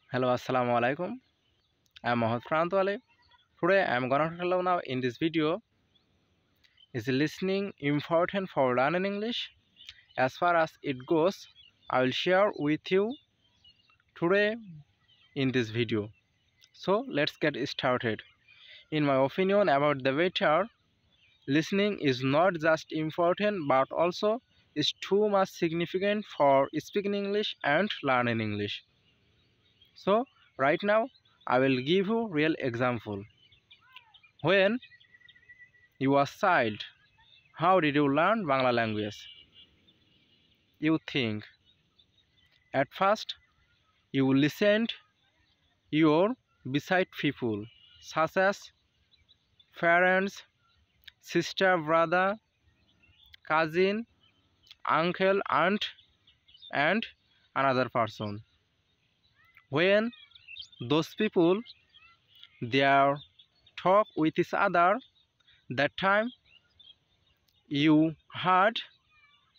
Hello, assalamu alaikum. I'm Mohammad Prantwale. Today I'm gonna tell you now in this video is listening important for learning English. As far as it goes, I will share with you today in this video. So let's get started. In my opinion about the matter, listening is not just important but also is too much significant for speaking English and learning English. So right now I will give you real example. When you were child, how did you learn Bangla language? You think. At first, you listened your beside people, such as parents, sister, brother, cousin, uncle, aunt, and another person. When those people they talk with each other, that time you heard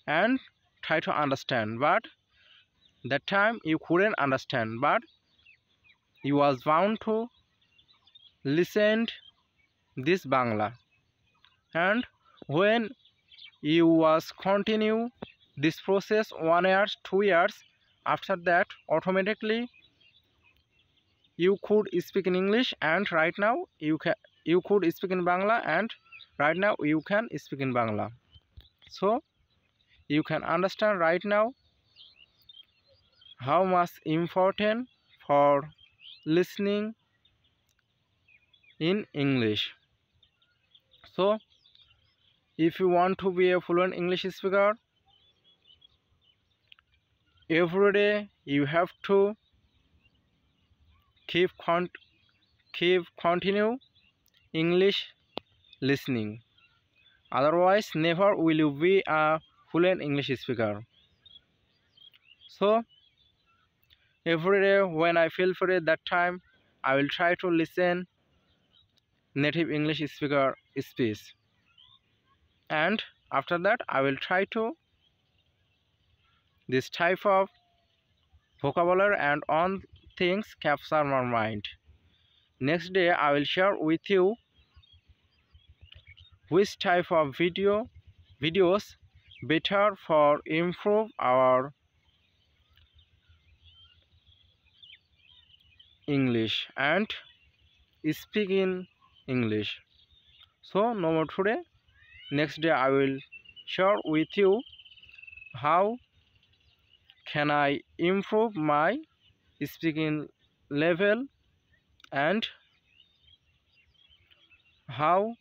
and try to understand, but that time you couldn't understand, but you was bound to listen this Bangla. And when you was continue this process 1 year 2 years, after that automatically you could speak in English, and right now you could speak in Bangla, and right now you can speak in Bangla. So you can understand right now how much important for listening in English. So if you want to be a fluent English speaker, every day you have to keep continue English listening. Otherwise, never will you be a fluent English speaker. So every day when I feel free, that time I will try to listen native English speaker speech, and after that I will try to this type of vocabulary and on things capture my mind. Next day I will share with you which type of videos better for improve our English and speak in English. So no more today. Next day I will share with you how can I improve my speaking level and how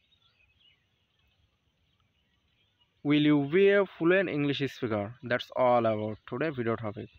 will you be a fluent English speaker. That's all about today video topic.